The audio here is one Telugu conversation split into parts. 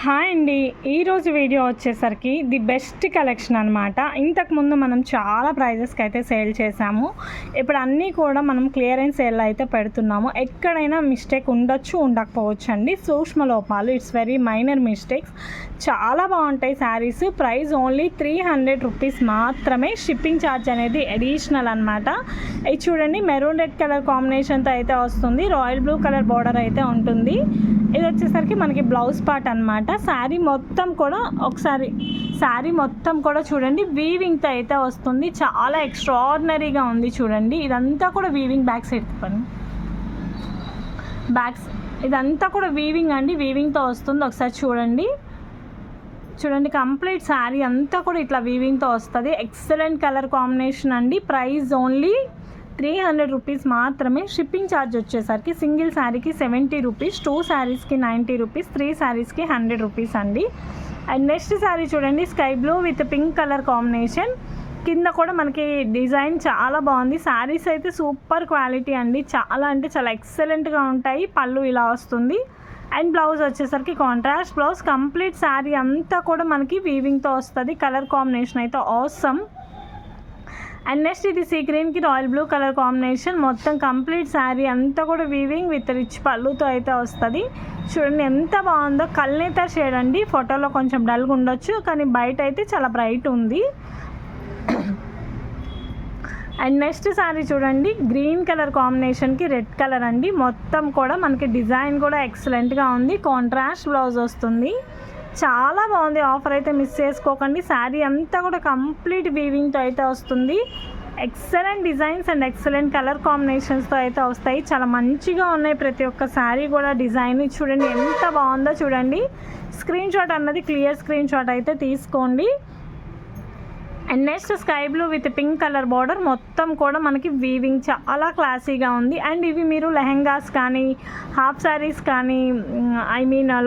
హాయ్ అండి. ఈరోజు వీడియో వచ్చేసరికి ది బెస్ట్ కలెక్షన్ అనమాట. ఇంతకుముందు మనం చాలా ప్రైజెస్కి అయితే సేల్ చేసాము. ఇప్పుడు అన్నీ కూడా మనం క్లియరెన్స్ సేల్ అయితే పెడుతున్నాము. ఎక్కడైనా మిస్టేక్ ఉండొచ్చు, ఉండకపోవచ్చు అండి. సూక్ష్మ లోపాలు, ఇట్స్ వెరీ మైనర్ మిస్టేక్స్. చాలా బాగుంటాయి శారీస్. ప్రైస్ ఓన్లీ 300 రూపీస్ మాత్రమే. షిప్పింగ్ ఛార్జ్ అనేది అడిషనల్ అనమాట. ఇది చూడండి, మెరూన్ రెడ్ కలర్ కాంబినేషన్తో అయితే వస్తుంది. రాయల్ బ్లూ కలర్ బార్డర్ అయితే ఉంటుంది. ఇది వచ్చేసరికి మనకి బ్లౌజ్ పార్ట్ అనమాట. శారీ మొత్తం కూడా చూడండి వీవింగ్తో అయితే వస్తుంది. చాలా ఎక్స్ట్రాడినరీగా ఉంది చూడండి. ఇదంతా కూడా వీవింగ్ ఇదంతా కూడా వీవింగ్ అండి. వీవింగ్తో వస్తుంది. ఒకసారి చూడండి కంప్లీట్ శారీ అంతా కూడా ఇట్లా వీవింగ్తో వస్తుంది. ఎక్సలెంట్ కలర్ కాంబినేషన్ అండి. ప్రైస్ ఓన్లీ 300 రూపీస్ మాత్రమే. షిప్పింగ్ ఛార్జ్ వచ్చేసరికి సింగిల్ శారీకి 70 రూపీస్, 2 శారీస్కి 90 రూపీస్, 3 శారీస్కి 100 రూపీస్ అండి. అండ్ నెక్స్ట్ శారీ చూడండి, sky blue with pink colour combination. కింద కూడా మనకి డిజైన్ చాలా బాగుంది. శారీస్ అయితే సూపర్ క్వాలిటీ అండి. చాలా అంటే చాలా ఎక్సలెంట్గా ఉంటాయి. పళ్ళు ఇలా వస్తుంది. అండ్ బ్లౌజ్ వచ్చేసరికి కాంట్రాస్ట్ బ్లౌజ్. కంప్లీట్ శారీ అంతా కూడా మనకి వీవింగ్తో వస్తుంది. కలర్ కాంబినేషన్ అయితే ఆసమ్. అండ్ నెక్స్ట్ ఇది సీ గ్రీన్కి రాయల్ బ్లూ కలర్ కాంబినేషన్. మొత్తం కంప్లీట్ శారీ అంతా కూడా వీవింగ్ విత్ రిచ్ పళ్ళుతో అయితే వస్తుంది. చూడండి ఎంత బాగుందో. కల్నేత షేడ్ అండి. ఫోటోలో కొంచెం డల్గా ఉండొచ్చు, కానీ బయట అయితే చాలా బ్రైట్ ఉంది. అండ్ నెక్స్ట్ శారీ చూడండి, గ్రీన్ కలర్ కాంబినేషన్కి రెడ్ కలర్ అండి. మొత్తం కూడా మనకి డిజైన్ కూడా ఎక్సలెంట్గా ఉంది. కాంట్రాస్ట్ బ్లౌజ్ వస్తుంది. చాలా బాగుంది. ఆఫర్ అయితే మిస్ చేసుకోకండి. శారీ అంతా కూడా కంప్లీట్ వీవింగ్తో అయితే వస్తుంది. Excellent designs and excellent colour కాంబినేషన్స్తో అయితే వస్తాయి. చాలా మంచిగా ఉన్నాయి ప్రతి ఒక్క శారీ కూడా. డిజైన్ చూడండి ఎంత బాగుందో చూడండి. స్క్రీన్ షాట్ అన్నది క్లియర్ స్క్రీన్ షాట్ అయితే తీసుకోండి. And next sky blue with pink colour border. మొత్తం కూడా మనకి వీవింగ్ చాలా క్లాసీగా ఉంది. అండ్ ఇవి మీరు లెహెంగాస్ కానీ, హాఫ్ శారీస్ కానీ,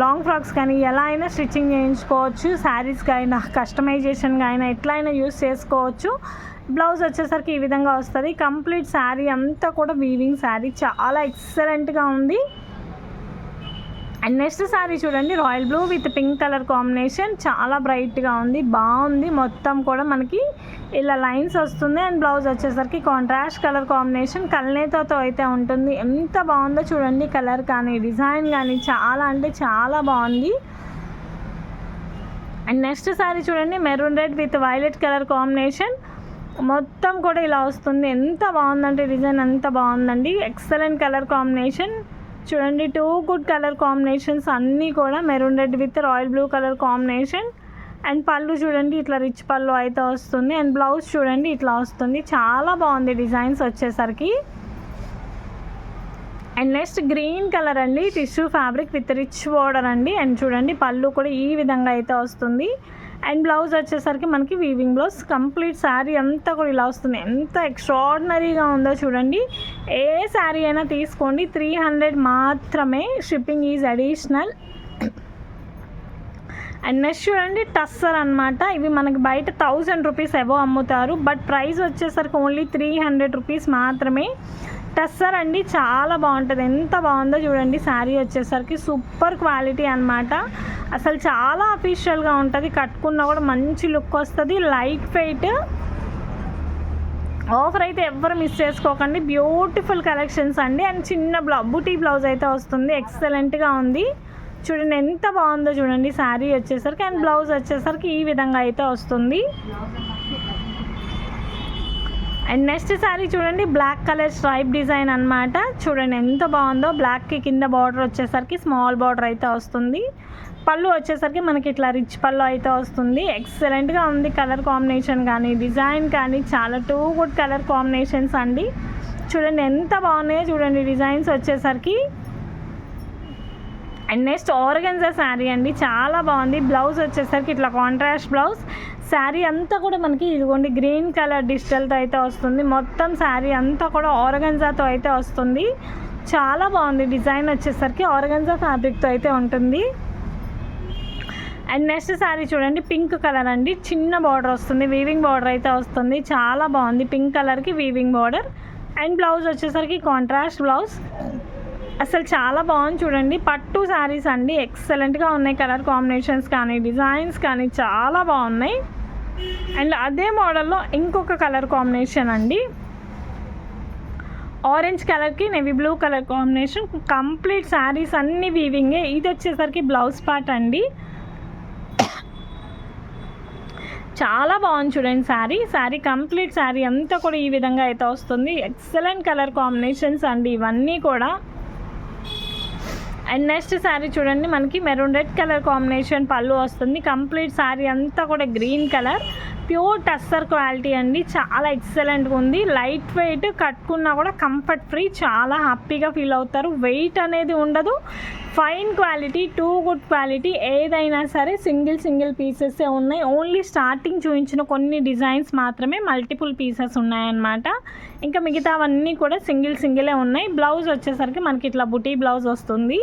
లాంగ్ ఫ్రాక్స్ కానీ ఎలా అయినా స్టిచ్చింగ్ చేయించుకోవచ్చు. శారీస్కి అయినా, కస్టమైజేషన్గా అయినా ఎట్లా అయినా యూస్ చేసుకోవచ్చు. బ్లౌజ్ వచ్చేసరికి ఈ విధంగా వస్తుంది. కంప్లీట్ శారీ అంతా కూడా వీవింగ్ శారీ. చాలా ఎక్సలెంట్గా ఉంది. అండ్ నెక్స్ట్ శారీ చూడండి, royal blue with pink colour combination. చాలా బ్రైట్గా ఉంది, బాగుంది. మొత్తం కూడా మనకి ఇలా లైన్స్ వస్తుంది. అండ్ బ్లౌజ్ వచ్చేసరికి కాంట్రాస్ట్ కలర్ కాంబినేషన్. కల్నేతతో అయితే ఉంటుంది. ఎంత బాగుందో చూడండి. కలర్ కానీ, డిజైన్ కానీ చాలా అంటే చాలా బాగుంది. అండ్ నెక్స్ట్ శారీ చూడండి, maroon red with violet colour combination. మొత్తం కూడా ఇలా వస్తుంది. ఎంత బాగుందంటే డిజైన్ అంత బాగుందండి. Excellent colour combination. చూడండి 2 గుడ్ కలర్ కాంబినేషన్స్ అన్నీ కూడా. Maroon red with royal blue colour combination. And పళ్ళు చూడండి ఇట్లా రిచ్ పళ్ళు అయితే వస్తుంది. అండ్ బ్లౌజ్ చూడండి ఇట్లా వస్తుంది. చాలా బాగుంది డిజైన్స్ వచ్చేసరికి. అండ్ నెక్స్ట్ గ్రీన్ కలర్ అండి, tissue fabric with rich border అండి. అండ్ చూడండి పళ్ళు కూడా ఈ విధంగా అయితే వస్తుంది. అండ్ బ్లౌజ్ వచ్చేసరికి మనకి వీవింగ్ బ్లౌజ్. కంప్లీట్ శారీ అంతా కూడా ఇలా వస్తుంది. ఎంత ఎక్స్ట్రాడినరీగా ఉందో చూడండి. ఏ శారీ అయినా తీసుకోండి, 300 మాత్రమే. Shipping is additional. And next చూడండి టస్సర్ అనమాట. ఇవి మనకి బయట 1000 రూపీస్ అబవ్ అమ్ముతారు. బట్ ప్రైస్ వచ్చేసరికి ఓన్లీ 300 రూపీస్ మాత్రమే. టస్సర్ అండి, చాలా బాగుంటుంది. ఎంత బాగుందో చూడండి. శారీ వచ్చేసరికి సూపర్ క్వాలిటీ అనమాట. అసలు చాలా అఫీషియల్గా ఉంటుంది. కట్టుకున్నా కూడా మంచి లుక్ వస్తుంది. Light weight. ఆఫర్ అయితే ఎవ్వరు మిస్ చేసుకోకండి. బ్యూటిఫుల్ కలెక్షన్స్ అండి. అండ్ చిన్న బూటీ బ్లౌజ్ అయితే వస్తుంది. ఎక్సలెంట్గా ఉంది. చూడండి ఎంత బాగుందో చూడండి శారీ వచ్చేసరికి. అండ్ బ్లౌజ్ వచ్చేసరికి ఈ విధంగా అయితే వస్తుంది. అండ్ నెక్స్ట్ శారీ చూడండి, బ్లాక్ కలర్ స్ట్రైప్ డిజైన్ అనమాట. చూడండి ఎంత బాగుందో. బ్లాక్కి కింద బార్డర్ వచ్చేసరికి స్మాల్ బార్డర్ అయితే వస్తుంది. పళ్ళు వచ్చేసరికి మనకి ఇట్లా రిచ్ పళ్ళు అయితే వస్తుంది. ఎక్సలెంట్గా ఉంది. కలర్ కాంబినేషన్ కానీ, డిజైన్ కానీ చాలా 2 గుడ్ కలర్ కాంబినేషన్స్ అండి. చూడండి ఎంత బాగున్నాయో చూడండి డిజైన్స్ వచ్చేసరికి. అండ్ నెక్స్ట్ ఆర్గన్జా శారీ అండి, చాలా బాగుంది. బ్లౌజ్ వచ్చేసరికి ఇట్లా కాంట్రాస్ట్ బ్లౌజ్. శారీ అంతా కూడా మనకి ఇదిగోండి గ్రీన్ కలర్ డిజిటల్తో అయితే వస్తుంది. మొత్తం శారీ అంతా కూడా ఆర్గన్జాతో అయితే వస్తుంది. చాలా బాగుంది. డిజైన్ వచ్చేసరికి ఆర్గన్జా ఫ్యాబ్రిక్తో అయితే ఉంటుంది. అండ్ నెక్స్ట్ శారీ చూడండి, పింక్ కలర్ అండి. చిన్న బార్డర్ వస్తుంది, వీవింగ్ బార్డర్ అయితే వస్తుంది. చాలా బాగుంది. పింక్ కలర్కి వీవింగ్ బార్డర్. అండ్ బ్లౌజ్ వచ్చేసరికి కాంట్రాస్ట్ బ్లౌజ్. అసలు చాలా బాగుంది చూడండి. పట్టు శారీస్ అండి, ఎక్సలెంట్గా ఉన్నాయి. కలర్ కాంబినేషన్స్ కానీ డిజైన్స్ కానీ చాలా బాగున్నాయి. అండ్ అదే మోడల్లో ఇంకొక కలర్ కాంబినేషన్ అండి, ఆరెంజ్ కలర్కి navy blue colour combination. Complete saris అన్నీ వీవింగే. ఇది వచ్చేసరికి బ్లౌజ్ పార్ట్ అండి. చాలా బాగుంది చూడండి శారీ కంప్లీట్ శారీ అంతా కూడా ఈ విధంగా అయితే వస్తుంది. ఎక్సలెంట్ కలర్ కాంబినేషన్స్ అండి ఇవన్నీ కూడా. అండ్ నెక్స్ట్ శారీ చూడండి, మనకి మెరూన్ రెడ్ కలర్ కాంబినేషన్ పళ్ళు వస్తుంది. కంప్లీట్ శారీ అంతా కూడా green colour, pure tussar quality అండి. చాలా ఎక్సలెంట్గా ఉంది. లైట్ వెయిట్, కట్టుకున్నా కూడా కంఫర్ట్ ఫ్రీ, చాలా హ్యాపీగా ఫీల్ అవుతారు. వెయిట్ అనేది ఉండదు. Fine quality, too good quality. ఏదైనా సరే సింగిల్ పీసెస్ ఉన్నాయి. ఓన్లీ స్టార్టింగ్ చూపించిన కొన్ని డిజైన్స్ మాత్రమే మల్టిపుల్ పీసెస్ ఉన్నాయన్నమాట. ఇంకా మిగతావన్నీ కూడా సింగిలే ఉన్నాయి. బ్లౌజ్ వచ్చేసరికి మనకి ఇట్లా బుటీ బ్లౌజ్ వస్తుంది.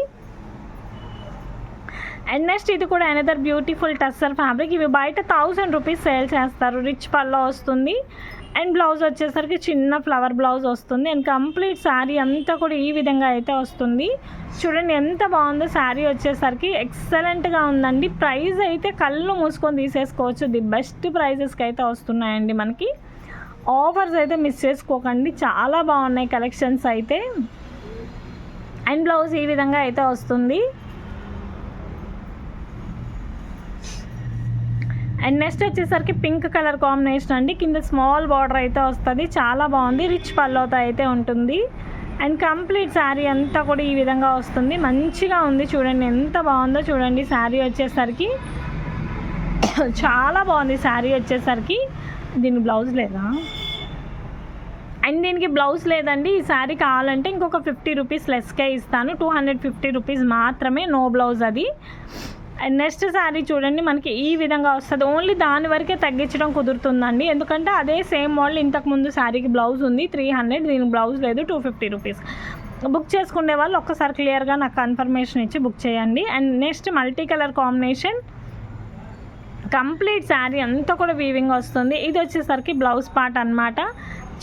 అండ్ నెక్స్ట్ ఇది కూడా అనదర్ బ్యూటిఫుల్ టస్సర్ ఫ్యాబ్రిక్. ఇవి బయట 1000 రూపీస్ సేల్ చేస్తారు. రిచ్ పల్లో వస్తుంది. అండ్ బ్లౌజ్ వచ్చేసరికి చిన్న ఫ్లవర్ బ్లౌజ్ వస్తుంది. అండ్ కంప్లీట్ శారీ అంతా కూడా ఈ విధంగా అయితే వస్తుంది. చూడండి ఎంత బాగుందో శారీ వచ్చేసరికి. ఎక్సలెంట్గా ఉందండి. ప్రైస్ అయితే కళ్ళు మూసుకొని తీసేసుకోవచ్చు. ది బెస్ట్ ప్రైజెస్కి అయితే వస్తున్నాయండి మనకి. ఆఫర్స్ అయితే మిస్ చేసుకోకండి, చాలా బాగున్నాయి కలెక్షన్స్ అయితే. అండ్ బ్లౌజ్ ఈ విధంగా అయితే వస్తుంది. అండ్ నెక్స్ట్ వచ్చేసరికి పింక్ కలర్ కాంబినేషన్ అండి. కింద స్మాల్ బార్డర్ అయితే వస్తుంది. చాలా బాగుంది. రిచ్ పల్లోతో అయితే ఉంటుంది. అండ్ కంప్లీట్ శారీ అంతా కూడా ఈ విధంగా వస్తుంది. మంచిగా ఉంది చూడండి, ఎంత బాగుందో చూడండి. శారీ వచ్చేసరికి చాలా బాగుంది. శారీ వచ్చేసరికి దీనికి బ్లౌజ్ లేదా, అండ్ దీనికి బ్లౌజ్ లేదండి. ఈ శారీ కావాలంటే ఇంకొక 50 రూపీస్ లెస్కే ఇస్తాను. 250 రూపీస్ మాత్రమే, నో బ్లౌజ్ అది. అండ్ నెక్స్ట్ శారీ చూడండి, మనకి ఈ విధంగా వస్తుంది. ఓన్లీ దాని వరకే తగ్గించడం కుదురుతుందండి, ఎందుకంటే అదే సేమ్ మోడల్ ఇంతకుముందు శారీకి బ్లౌజ్ ఉంది 300, దీనికి బ్లౌజ్ లేదు 250 రూపీస్. బుక్ చేసుకునే వాళ్ళు ఒక్కసారి క్లియర్గా నాకు కన్ఫర్మేషన్ ఇచ్చి బుక్ చేయండి. And next multi colour combination, complete sari అంతా కూడా వీవింగ్ వస్తుంది. ఇది వచ్చేసరికి బ్లౌజ్ పార్ట్ అనమాట.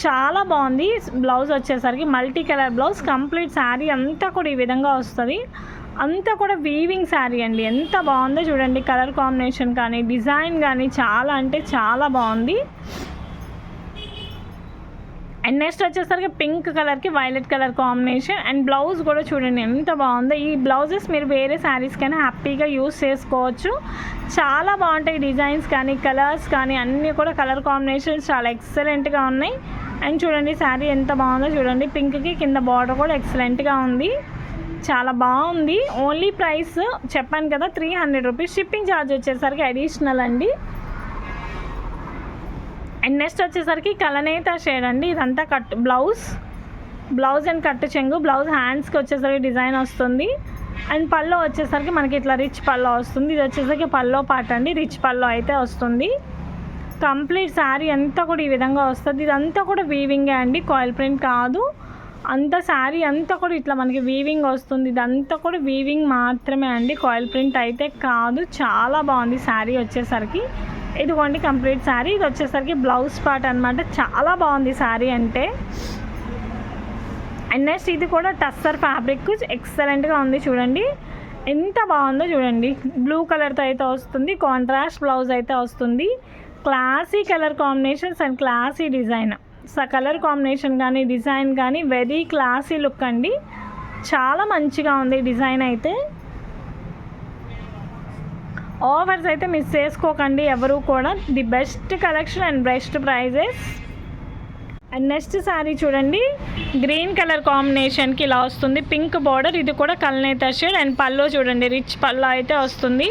చాలా బాగుంది. బ్లౌజ్ వచ్చేసరికి multi colour blouse. Complete sari అంతా కూడా ఈ విధంగా వస్తుంది. అంతా కూడా వీవింగ్ శారీ అండి. ఎంత బాగుందో చూడండి. కలర్ కాంబినేషన్ కానీ డిజైన్ కానీ చాలా అంటే చాలా బాగుంది. అండ్ నెక్స్ట్ వచ్చేసరికి పింక్ కలర్కి violet colour combination. And blouse కూడా చూడండి ఎంత బాగుందో. ఈ బ్లౌజెస్ మీరు వేరే శారీస్కైనా హ్యాపీగా యూస్ చేసుకోవచ్చు. చాలా బాగుంటాయి డిజైన్స్ కానీ కలర్స్ కానీ అన్నీ కూడా. కలర్ కాంబినేషన్స్ చాలా ఎక్సలెంట్గా ఉన్నాయి. అండ్ చూడండి శారీ ఎంత బాగుందో చూడండి. పింక్కి కింద బార్డర్ కూడా ఎక్సలెంట్గా ఉంది. చాలా బాగుంది. ఓన్లీ ప్రైస్ చెప్పాను కదా 300 రూపీస్. షిప్పింగ్ ఛార్జ్ వచ్చేసరికి అడిషనల్ అండి. అండ్ నెక్స్ట్ వచ్చేసరికి కలనేత షేడ్ అండి. ఇదంతా కట్ బ్లౌజ్ అండ్ కట్టు చెంగు. బ్లౌజ్ హ్యాండ్స్కి వచ్చేసరికి డిజైన్ వస్తుంది. అండ్ పల్లో వచ్చేసరికి మనకి ఇట్లా రిచ్ పల్లో వస్తుంది. ఇది వచ్చేసరికి పల్లో పార్ట్ అండి, రిచ్ పల్లో అయితే వస్తుంది. కంప్లీట్ శారీ అంతా కూడా ఈ విధంగా వస్తుంది. ఇదంతా కూడా వీవింగే అండి, కాయిల్ ప్రింట్ కాదు. అంత శారీ అంతా కూడా ఇట్లా మనకి వీవింగ్ వస్తుంది. ఇదంతా కూడా వీవింగ్ మాత్రమే అండి, కాయిల్ ప్రింట్ అయితే కాదు. చాలా బాగుంది శారీ వచ్చేసరికి. ఇదిగోండి కంప్లీట్ శారీ. ఇది వచ్చేసరికి బ్లౌజ్ పార్ట్ అనమాట. చాలా బాగుంది శారీ అంటే. అండ్ నెక్స్ట్ ఇది కూడా టస్సర్ ఫ్యాబ్రిక్, ఎక్సలెంట్గా ఉంది చూడండి. ఎంత బాగుందో చూడండి. బ్లూ కలర్తో అయితే వస్తుంది. కాంట్రాస్ట్ బ్లౌజ్ అయితే వస్తుంది. Classy colour combinations and classy design. Colour combination కానీ డిజైన్ కానీ వెరీ క్లాసీ లుక్ అండి. చాలా మంచిగా ఉంది డిజైన్ అయితే. ఆఫర్స్ అయితే మిస్ చేసుకోకండి ఎవరు కూడా. The best collection and best prizes. And next sari చూడండి, గ్రీన్ కలర్ కాంబినేషన్కి ఇలా వస్తుంది. Pink border. ఇది కూడా కల్నేత షేడ్. అండ్ పల్లో చూడండి, రిచ్ పల్లో అయితే వస్తుంది.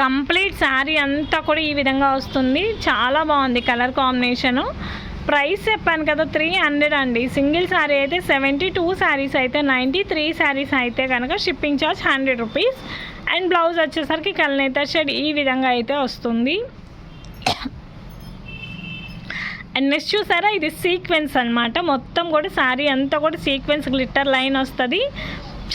కంప్లీట్ శారీ అంతా కూడా ఈ విధంగా వస్తుంది. చాలా బాగుంది కలర్ కాంబినేషను. ప్రైస్ చెప్పాను కదా 300 అండి. సింగిల్ శారీ అయితే 70, 2 శారీస్ అయితే 90, 3 శారీస్ అయితే కనుక shipping charge 100 rupees. And blouse వచ్చేసరికి కల్నేత షేడ్ ఈ విధంగా అయితే వస్తుంది. అండ్ నెక్స్ట్ చూసారా, ఇది సీక్వెన్స్ అనమాట. మొత్తం కూడా శారీ అంతా కూడా సీక్వెన్స్ గ్లిట్టర్ లైన్ వస్తుంది.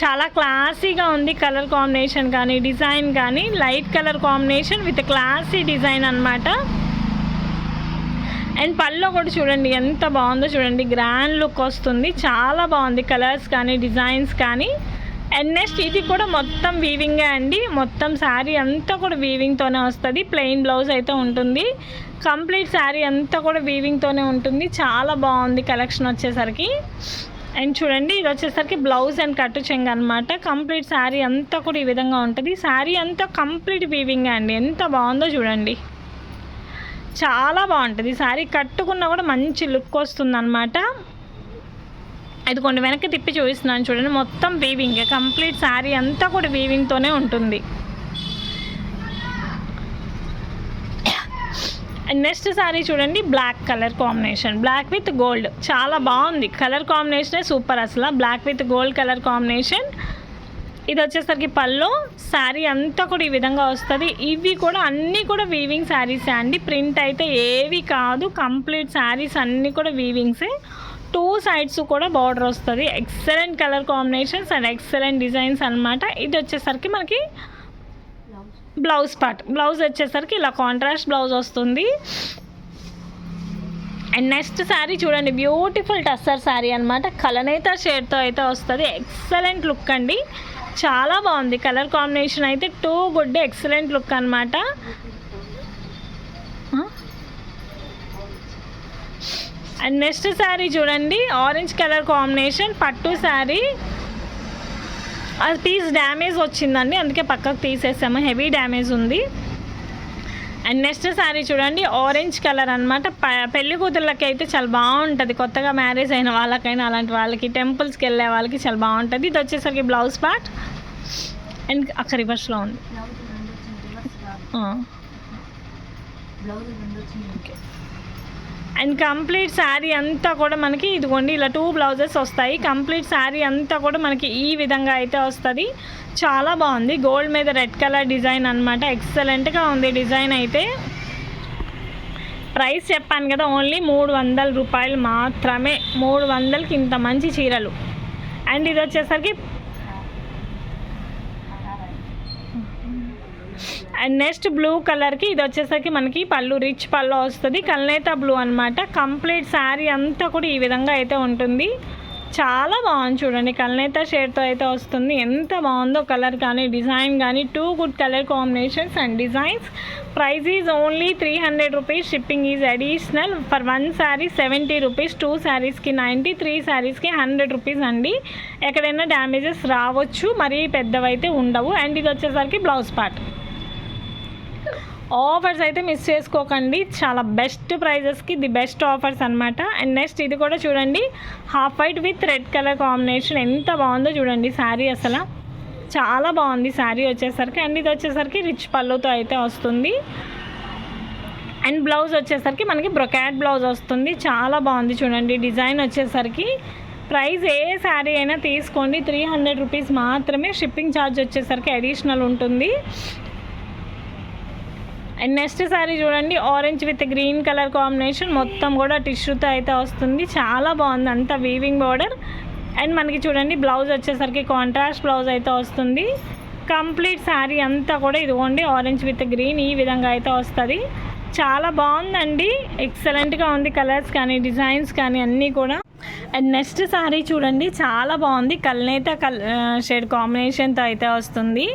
చాలా క్లాసీగా ఉంది. కలర్ కాంబినేషన్ కానీ డిజైన్ కానీ light colour combination with classy design అనమాట. అండ్ పళ్ళు కూడా చూడండి ఎంత బాగుందో చూడండి, గ్రాండ్ లుక్ వస్తుంది, చాలా బాగుంది కలర్స్ కానీ డిజైన్స్ కానీ. అండ్ నెక్స్ట్ ఇది కూడా మొత్తం వీవింగే అండి, మొత్తం శారీ అంతా కూడా వీవింగ్తోనే వస్తుంది. ప్లెయిన్ బ్లౌజ్ అయితే ఉంటుంది, కంప్లీట్ శారీ అంతా కూడా వీవింగ్తోనే ఉంటుంది. చాలా బాగుంది కలెక్షన్ వచ్చేసరికి. అండ్ చూడండి ఇది వచ్చేసరికి బ్లౌజ్ అండ్ కట్టు చెంగ అనమాట. కంప్లీట్ శారీ అంతా కూడా ఈ విధంగా ఉంటుంది. శారీ అంతా కంప్లీట్ వీవింగే అండి, ఎంత బాగుందో చూడండి, చాలా బాగుంటుంది. శారీ కట్టుకున్నా కూడా మంచి లుక్ వస్తుంది అనమాట. ఇది కొన్ని వెనక్కి తిప్పి చూపిస్తున్నాను చూడండి, మొత్తం వీవింగ్, కంప్లీట్ శారీ అంతా కూడా వీవింగ్తోనే ఉంటుంది. అండ్ నెక్స్ట్ శారీ చూడండి, black colour combination, black with gold, చాలా బాగుంది కలర్ కాంబినేషనే సూపర్ అసలు. Black with gold colour combination. ఇది వచ్చేసరికి పళ్ళు, శారీ అంతా కూడా ఈ విధంగా వస్తుంది. ఇవి కూడా అన్నీ కూడా వీవింగ్ శారీసే అండి, ప్రింట్ అయితే ఏవి కాదు, కంప్లీట్ శారీస్ అన్నీ కూడా వీవింగ్సే. 2 సైడ్స్ కూడా బార్డర్ వస్తుంది. Excellent colour combinations and excellent designs అనమాట. ఇది వచ్చేసరికి మనకి బ్లౌజ్ పార్ట్, బ్లౌజ్ వచ్చేసరికి ఇలా కాంట్రాస్ట్ బ్లౌజ్ వస్తుంది. అండ్ నెక్స్ట్ శారీ చూడండి, బ్యూటిఫుల్ టస్సర్ శారీ అనమాట, కలనేత షేడ్తో అయితే వస్తుంది. ఎక్సలెంట్ లుక్ అండి, చాలా బాగుంది కలర్ కాంబినేషన్ అయితే, టూ గుడ్, ఎక్సలెంట్ లుక్ అనమాట. అండ్ నెక్స్ట్ శారీ చూడండి, ఆరెంజ్ కలర్ కాంబినేషన్ పట్టు శారీ. అది పీస్ డ్యామేజ్ వచ్చిందండి, అందుకే పక్కకు తీసేసాము, హెవీ డ్యామేజ్ ఉంది. అండ్ నెక్స్ట్ శారీ చూడండి, ఆరెంజ్ కలర్ అనమాట. పెళ్లి కూతుర్లకి అయితే చాలా బాగుంటుంది, కొత్తగా మ్యారేజ్ అయిన వాళ్ళకైనా అలాంటి వాళ్ళకి, టెంపుల్స్కి వెళ్ళే వాళ్ళకి చాలా బాగుంటుంది. ఇది వచ్చేసరికి బ్లౌజ్ పార్ట్ అండ్ అక్కడ రివర్స్లో ఉంది. ఓకే. అండ్ కంప్లీట్ శారీ అంతా కూడా మనకి ఇదిగోండి ఇలా 2 బ్లౌజెస్ వస్తాయి. కంప్లీట్ శారీ అంతా కూడా మనకి ఈ విధంగా అయితే వస్తుంది, చాలా బాగుంది. గోల్డ్ మీద రెడ్ కలర్ డిజైన్ అనమాట, ఎక్సలెంట్గా ఉంది డిజైన్ అయితే. ప్రైస్ చెప్పాను కదా, ఓన్లీ 300 రూపాయలు మాత్రమే, 300కి ఇంత మంచి చీరలు. అండ్ ఇది వచ్చేసరికి అండ్ నెక్స్ట్ బ్లూ కలర్కి ఇది వచ్చేసరికి మనకి పళ్ళు, రిచ్ పళ్ళు వస్తుంది, కల్నేత బ్లూ అనమాట. కంప్లీట్ శారీ అంతా కూడా ఈ విధంగా అయితే ఉంటుంది, చాలా బాగుంది చూడండి, కల్నేత షేడ్తో అయితే వస్తుంది. ఎంత బాగుందో కలర్ కానీ డిజైన్ కానీ, 2 good colour combinations and designs. Price is only 300 rupees, shipping is additional. For 1 sari 70 rupees, 2 శారీస్కి 90, 3 శారీస్కి 100 రూపీస్ అండి. ఎక్కడైనా డ్యామేజెస్ రావచ్చు, మరీ పెద్దవైతే ఉండవు. అండ్ ఇది వచ్చేసరికి బ్లౌజ్ పార్ట్. ఆఫర్స్ అయితే మిస్ చేసుకోకండి, చాలా బెస్ట్ ప్రైజెస్కి ది బెస్ట్ ఆఫర్స్ అనమాట. అండ్ నెక్స్ట్ ఇది కూడా చూడండి, half white with red colour combination, ఎంత బాగుందో చూడండి శారీ, అసలు చాలా బాగుంది శారీ వచ్చేసరికి. అండ్ ఇది వచ్చేసరికి రిచ్ పళ్ళుతో అయితే వస్తుంది. అండ్ బ్లౌజ్ వచ్చేసరికి మనకి బ్రొకాట్ బ్లౌజ్ వస్తుంది, చాలా బాగుంది చూడండి డిజైన్ వచ్చేసరికి. ప్రైస్ ఏ శారీ అయినా తీసుకోండి, 300 రూపీస్ మాత్రమే, షిప్పింగ్ ఛార్జ్ వచ్చేసరికి అడిషనల్ ఉంటుంది. అండ్ నెక్స్ట్ శారీ చూడండి, orange with green colour combination, మొత్తం కూడా టిష్యూతో అయితే వస్తుంది, చాలా బాగుంది, అంతా వీవింగ్ బార్డర్. అండ్ మనకి చూడండి బ్లౌజ్ వచ్చేసరికి కాంట్రాస్ట్ బ్లౌజ్ అయితే వస్తుంది. కంప్లీట్ శారీ అంతా కూడా ఇదిగోండి ఆరెంజ్ విత్ గ్రీన్ ఈ విధంగా అయితే వస్తుంది, చాలా బాగుందండి, ఎక్సలెంట్గా ఉంది కలర్స్ కానీ డిజైన్స్ కానీ అన్నీ కూడా. అండ్ నెక్స్ట్ శారీ చూడండి, చాలా బాగుంది, కల్నేత షేడ్ కాంబినేషన్తో అయితే వస్తుంది.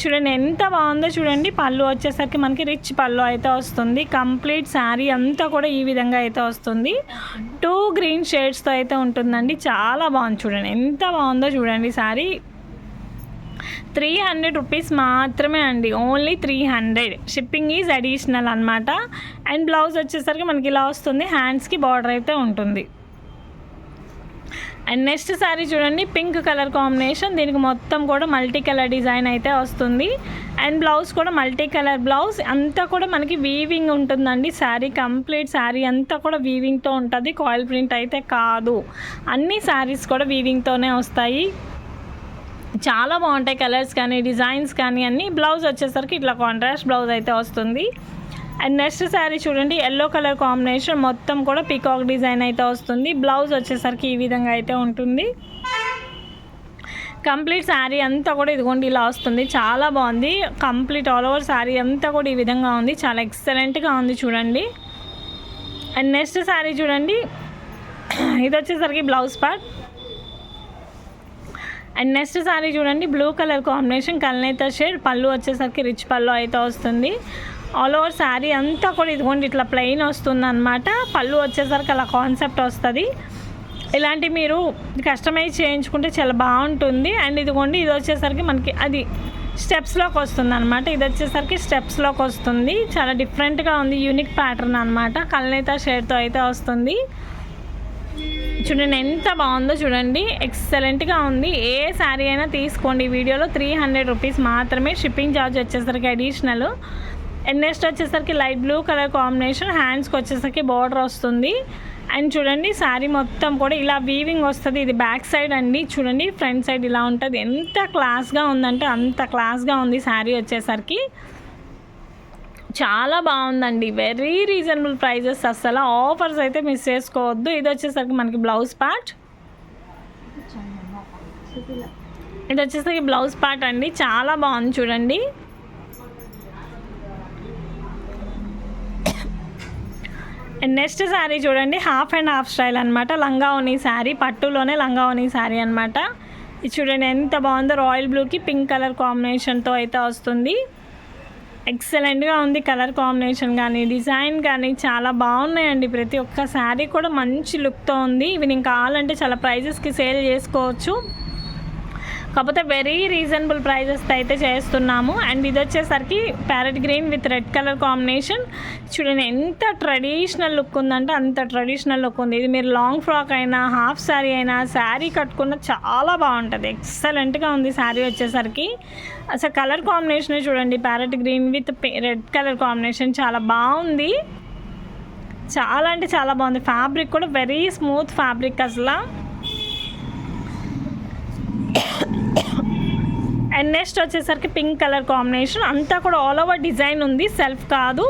చూడండి ఎంత బాగుందో చూడండి, పళ్ళు వచ్చేసరికి మనకి రిచ్ పళ్ళు అయితే వస్తుంది. కంప్లీట్ శారీ అంతా కూడా ఈ విధంగా అయితే వస్తుంది, 2 గ్రీన్ షేడ్స్తో అయితే ఉంటుందండి, చాలా బాగుంది చూడండి, ఎంత బాగుందో చూడండి శారీ. 300 రూపీస్ మాత్రమే అండి, ఓన్లీ 300, షిప్పింగ్ ఈజ్ అడిషనల్ అనమాట. అండ్ బ్లౌజ్ వచ్చేసరికి మనకి ఇలా వస్తుంది, హ్యాండ్స్కి బార్డర్ అయితే ఉంటుంది. అండ్ నెక్స్ట్ శారీ చూడండి, పింక్ కలర్ కాంబినేషన్, దీనికి మొత్తం కూడా మల్టీ కలర్ డిజైన్ అయితే వస్తుంది. అండ్ బ్లౌజ్ కూడా మల్టీ కలర్ బ్లౌజ్, అంతా కూడా మనకి వీవింగ్ ఉంటుందండి శారీ, కంప్లీట్ శారీ అంతా కూడా వీవింగ్తో ఉంటుంది, కాయిల్ ప్రింట్ అయితే కాదు, అన్ని శారీస్ కూడా వీవింగ్తోనే వస్తాయి, చాలా బాగుంటాయి కలర్స్ కానీ డిజైన్స్ కానీ అన్నీ. బ్లౌజ్ వచ్చేసరికి ఇట్లా కాంట్రాస్ట్ బ్లౌజ్ అయితే వస్తుంది. అండ్ నెక్స్ట్ శారీ చూడండి, ఎల్లో కలర్ కాంబినేషన్, మొత్తం కూడా పీకాక్ డిజైన్ అయితే వస్తుంది. బ్లౌజ్ వచ్చేసరికి ఈ విధంగా అయితే ఉంటుంది. కంప్లీట్ శారీ అంతా కూడా ఇదిగోండి ఇలా వస్తుంది, చాలా బాగుంది. కంప్లీట్ ఆల్ ఓవర్ శారీ అంతా కూడా ఈ విధంగా ఉంది, చాలా ఎక్సలెంట్గా ఉంది చూడండి. అండ్ నెక్స్ట్ శారీ చూడండి, ఇది వచ్చేసరికి blouse part. And next sari చూడండి, బ్లూ కలర్ కాంబినేషన్ కల్నేత షేడ్, పళ్ళు వచ్చేసరికి రిచ్ పళ్ళు అయితే వస్తుంది. ఆల్ ఓవర్ శారీ అంతా కూడా ఇదిగోండి ఇట్లా ప్లెయిన్ వస్తుంది అనమాట. పళ్ళు వచ్చేసరికి అలా కాన్సెప్ట్ వస్తుంది. ఇలాంటి మీరు కస్టమైజ్ చేయించుకుంటే చాలా బాగుంటుంది. అండ్ ఇదిగోండి ఇది వచ్చేసరికి మనకి అది స్టెప్స్లోకి వస్తుంది అనమాట. ఇది వచ్చేసరికి స్టెప్స్లోకి వస్తుంది. చాలా డిఫరెంట్గా ఉంది, యూనిక్ ప్యాటర్న్ అనమాట. కల్నేత షేడ్తో అయితే వస్తుంది. చూడండి ఎంత బాగుందో చూడండి, ఎక్సలెంట్గా ఉంది. ఏ శారీ అయినా తీసుకోండి. వీడియోలో 300 రూపీస్ మాత్రమే. షిప్పింగ్ ఛార్జ్ వచ్చేసరికి అడిషనల్. అండ్ నెక్స్ట్ వచ్చేసరికి లైట్ బ్లూ కలర్ కాంబినేషన్, హ్యాండ్స్కి వచ్చేసరికి బార్డర్ వస్తుంది. అండ్ చూడండి శారీ మొత్తం కూడా ఇలా వీవింగ్ వస్తుంది. ఇది బ్యాక్ సైడ్ అండి, చూడండి ఫ్రంట్ సైడ్ ఇలా ఉంటుంది. ఎంత క్లాస్గా ఉందంటే అంత క్లాస్గా ఉంది శారీ వచ్చేసరికి. చాలా బాగుందండి, వెరీ రీజనబుల్ ప్రైజెస్, అసలు ఆఫర్స్ అయితే మిస్ చేసుకోవద్దు. ఇది వచ్చేసరికి మనకి బ్లౌజ్ పార్ట్. ఇది వచ్చేసరికి బ్లౌజ్ పార్ట్ అండి, చాలా బాగుంది చూడండి. అండ్ నెక్స్ట్ శారీ చూడండి, హాఫ్ అండ్ హాఫ్ స్టైల్ అనమాట. లంగా ఓనీ శారీ, పట్టులోనే లంగా ఓనీ శారీ అనమాట. ఇది చూడండి ఎంత బాగుందో, రాయల్ బ్లూకి పింక్ కలర్ కాంబినేషన్తో అయితే వస్తుంది. ఎక్సలెంట్గా ఉంది కలర్ కాంబినేషన్ కానీ డిజైన్ కానీ చాలా బాగున్నాయండి. ప్రతి ఒక్క శారీ కూడా మంచి లుక్తో ఉంది. ఇవి నేను కావాలంటే చాలా ప్రైజెస్కి సేల్ చేసుకోవచ్చు, కాకపోతే వెరీ రీజనబుల్ ప్రైజెస్ అయితే చేస్తున్నాము. అండ్ ఇది వచ్చేసరికి parrot green with red colour combination. చూడండి ఎంత ట్రెడిషనల్ లుక్ ఉందంటే అంత ట్రెడిషనల్ లుక్ ఉంది. ఇది మీరు లాంగ్ ఫ్రాక్ అయినా హాఫ్ శారీ అయినా శారీ కట్టుకున్న చాలా బాగుంటుంది. ఎక్సలెంట్గా ఉంది శారీ వచ్చేసరికి. అసలు కలర్ కాంబినేషన్ చూడండి, parrot green with red colour combination చాలా బాగుంది. చాలా అంటే చాలా బాగుంది. ఫ్యాబ్రిక్ కూడా వెరీ స్మూత్ ఫ్యాబ్రిక్ అసలు. అండ్ నెక్స్ట్ వచ్చేసరికి పింక్ కలర్ కాంబినేషన్, అంతా కూడా ఆల్ ఓవర్ డిజైన్ ఉంది, సెల్ఫ్ కాదు.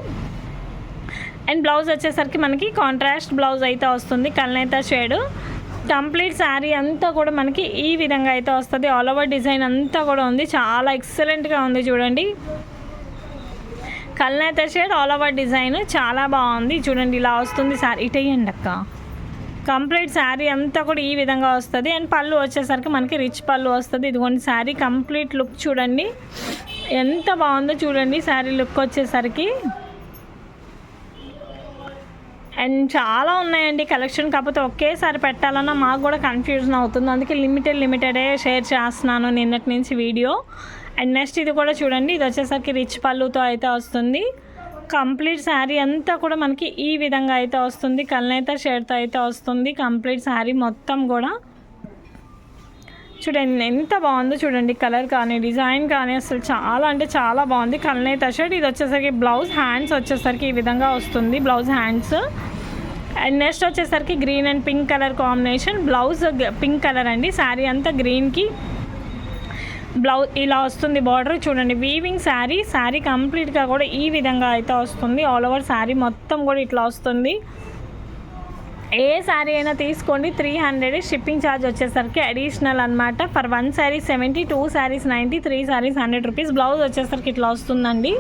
అండ్ బ్లౌజ్ వచ్చేసరికి మనకి కాంట్రాస్ట్ బ్లౌజ్ అయితే వస్తుంది, కల్నేత షేడ్. కంప్లీట్ శారీ అంతా కూడా మనకి ఈ విధంగా అయితే వస్తుంది. ఆల్ ఓవర్ డిజైన్ అంతా కూడా ఉంది, చాలా ఎక్సలెంట్గా ఉంది చూడండి. కల్నేత షేడ్ ఆల్ ఓవర్ డిజైన్ చాలా బాగుంది చూడండి. ఇలా వస్తుంది శారీ, ఇటేయండి అక్క. కంప్లీట్ శారీ అంతా కూడా ఈ విధంగా వస్తుంది. అండ్ పళ్ళు వచ్చేసరికి మనకి రిచ్ పళ్ళు వస్తుంది. ఇదిగోండి శారీ కంప్లీట్ లుక్ చూడండి ఎంత బాగుందో చూడండి శారీ లుక్ వచ్చేసరికి. అండ్ చాలా ఉన్నాయండి కలెక్షన్, కాకపోతే ఒకేసారి పెట్టాలన్నా మాకు కూడా కన్ఫ్యూజన్ అవుతుంది. అందుకే లిమిటెడే షేర్ చేస్తున్నాను నిన్నటి నుంచి వీడియో. అండ్ నెక్స్ట్ ఇది కూడా చూడండి, ఇది వచ్చేసరికి రిచ్ పళ్ళుతో అయితే వస్తుంది. కంప్లీట్ శారీ అంతా కూడా మనకి ఈ విధంగా అయితే వస్తుంది, కల్నేత షేడ్తో అయితే వస్తుంది. కంప్లీట్ శారీ మొత్తం కూడా చూడండి ఎంత బాగుందో చూడండి. కలర్ కానీ డిజైన్ కానీ అసలు చాలా అంటే చాలా బాగుంది. కల్నేత షేడ్. ఇది వచ్చేసరికి బ్లౌజ్, హ్యాండ్స్ వచ్చేసరికి ఈ విధంగా వస్తుంది బ్లౌజ్ హ్యాండ్స్. అండ్ నెక్స్ట్ వచ్చేసరికి green and pink colour combination, blouse pink colour అండి. శారీ అంతా గ్రీన్కి బ్లౌజ్ ఇలా వస్తుంది. బార్డర్ చూడండి, వీవింగ్ శారీ. శారీ కంప్లీట్గా కూడా ఈ విధంగా అయితే వస్తుంది. ఆల్ ఓవర్ శారీ మొత్తం కూడా ఇట్లా వస్తుంది. ఏ శారీ అయినా తీసుకోండి 300. షిప్పింగ్ ఛార్జ్ వచ్చేసరికి అడిషనల్ అనమాట. For 1 sari 70, 2 saris 90, 3 saris 100 rupees. Blouse వచ్చేసరికి ఇట్లా వస్తుందండి.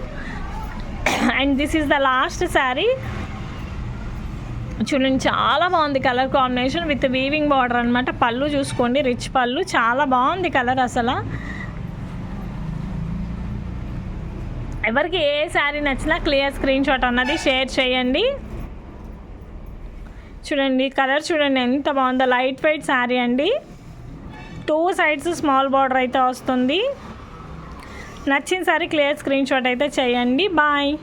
And this is the last sari. చూడండి చాలా బాగుంది colour combination with weaving border అనమాట. పళ్ళు చూసుకోండి, రిచ్ పళ్ళు, చాలా బాగుంది కలర్ అసలు. ఎవరికి ఏ శారీ నచ్చినా క్లియర్ స్క్రీన్ షాట్ అన్నది షేర్ చేయండి. చూడండి కలర్ చూడండి ఎంత బాగుందో, లైట్ వెయిట్ శారీ అండి. 2 సైడ్స్ స్మాల్ బార్డర్ అయితే వస్తుంది. నచ్చిన శారీ క్లియర్ స్క్రీన్ షాట్ అయితే చేయండి. బాయ్.